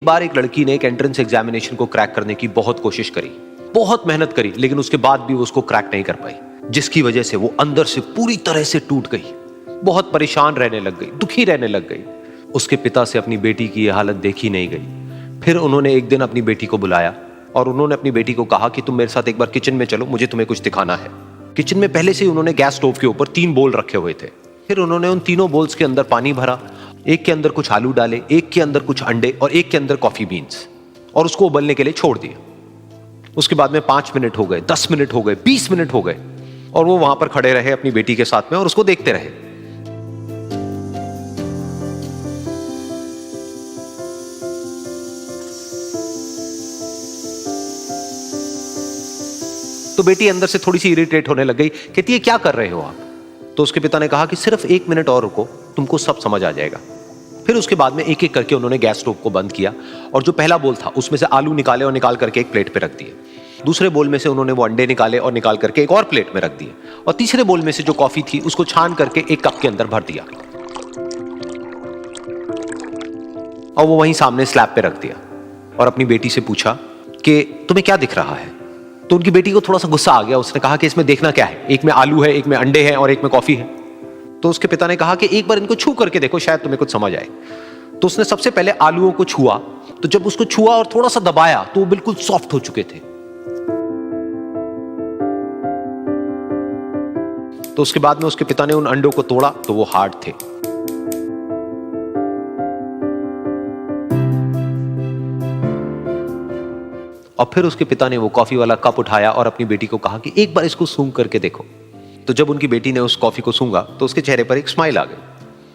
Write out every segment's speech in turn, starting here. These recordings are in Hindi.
बार एक लड़की ने एक एंट्रेंस एग्जामिनेशन को क्रैक करने की बहुत कोशिश करी, बहुत मेहनत करी, लेकिन उसके बाद भी वो उसको क्रैक नहीं कर पाई, जिसकी वजह से वो अंदर से पूरी तरह से टूट गई, बहुत परेशान रहने लग गई, दुखी रहने लग गई। उसके पिता से अपनी बेटी की यह हालत देखी नहीं गई। फिर उन्होंने एक दिन अपनी बेटी को बुलाया और उन्होंने अपनी बेटी को कहा कि तुम मेरे साथ एक बार किचन में चलो, मुझे तुम्हें कुछ दिखाना है। किचन में पहले से ही उन्होंने गैस स्टोव के ऊपर 3 बोल रखे हुए थे। फिर उन्होंने उन तीनों बोल्स के अंदर पानी भरा, एक के अंदर कुछ आलू डाले, एक के अंदर कुछ अंडे और एक के अंदर कॉफी बीन्स, और उसको उबलने के लिए छोड़ दिया। उसके बाद में 5 मिनट हो गए, 10 मिनट हो गए, 20 मिनट हो गए, और वो वहां पर खड़े रहे अपनी बेटी के साथ में और उसको देखते रहे। तो बेटी अंदर से थोड़ी सी इरिटेट होने लग गई, कहती है क्या कर रहे हो आप? तो उसके पिता ने कहा कि सिर्फ 1 मिनट और रुको, तुमको सब समझ आ जाएगा। फिर उसके बाद में एक एक करके उन्होंने गैस स्टोव को बंद किया और जो पहला बोल था उसमें से आलू निकाले और निकाल करके एक प्लेट पे रख दिए। दूसरे बोल में से उन्होंने वो अंडे निकाले और निकाल करके एक और प्लेट में रख दिए, और तीसरे बोल में से जो कॉफी थी उसको छान करके एक कप के अंदर भर दिया और वो वहीं सामने स्लैब पे रख दिया और अपनी बेटी से पूछा कि तुम्हें क्या दिख रहा है? तो उनकी बेटी को थोड़ा सा गुस्सा आ गया। उसने कहा कि इसमें देखना क्या है, एक में आलू है, एक में अंडे हैं और एक में कॉफी है। तो उसके पिता ने कहा कि एक बार इनको छू करके देखो, शायद तुम्हें कुछ समझ आए। तो उसने सबसे पहले आलूओं को छुआ, तो जब उसको छुआ और थोड़ा सा दबाया तो वो बिल्कुल सॉफ्ट हो चुके थे। तो उसके बाद में उसके पिता ने उन अंडों को तोड़ा तो वो हार्ड थे। और फिर उसके पिता ने वो कॉफी वाला कप उठाया और अपनी बेटी को कहा कि एक बार इसको सूंघ करके देखो। तो जब उनकी बेटी ने उस कॉफी को सूंघा तो उसके चेहरे पर एक स्माइल आ गई।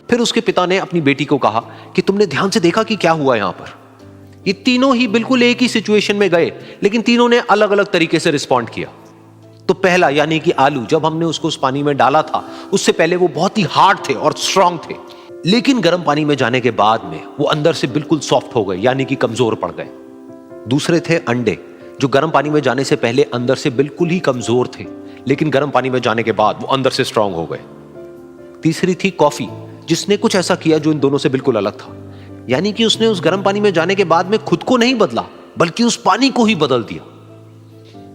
फिर उसके पिता ने अपनी बेटी को कहा कि तुमने ध्यान से देखा कि क्या हुआ यहां पर? ये तीनों ही बिल्कुल एक ही सिचुएशन में गए, लेकिन तीनों ने अलग अलग तरीके से रिस्पॉन्ड किया। तो पहला यानी कि आलू, जब हमने उसको उस पानी में डाला था उससे पहले वो बहुत ही हार्ड थे और स्ट्रांग थे, लेकिन गर्म पानी में जाने के बाद में वो अंदर से बिल्कुल सॉफ्ट हो गए, यानी कि कमजोर पड़ गए। दूसरे थे अंडे, जो गर्म पानी में जाने से पहले अंदर से बिल्कुल ही कमजोर थे, लेकिन गर्म पानी में जाने के बाद वो अंदर से स्ट्रांग हो गए। तीसरी थी कॉफी, जिसने कुछ ऐसा किया जो इन दोनों से बिल्कुल अलग था, यानी कि उसने उस गर्म पानी में जाने के बाद में खुद को नहीं बदला, बल्कि उस पानी को ही बदल दिया।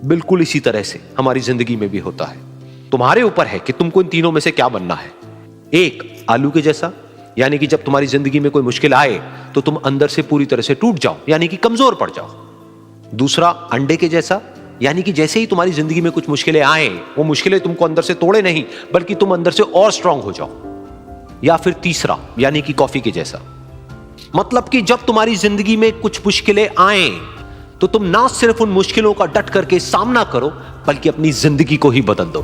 बिल्कुल इसी तरह से हमारी जिंदगी में भी होता है। तुम्हारे ऊपर है कि तुमको इन तीनों में से क्या बनना है। एक, आलू के जैसा, यानी कि जब तुम्हारी जिंदगी में कोई मुश्किल आए तो तुम अंदर से पूरी तरह से टूट जाओ, यानी कि कमजोर पड़ जाओ। दूसरा, अंडे के जैसा, यानी कि जैसे ही तुम्हारी जिंदगी में कुछ मुश्किलें आए, वो मुश्किलें तुमको अंदर से तोड़े नहीं, बल्कि तुम अंदर से और स्ट्रांग हो जाओ। या फिर तीसरा, यानी कि कॉफी के जैसा, मतलब कि जब तुम्हारी जिंदगी में कुछ मुश्किलें आए तो तुम ना सिर्फ उन मुश्किलों का डट करके सामना करो, बल्कि अपनी जिंदगी को ही बदल दो।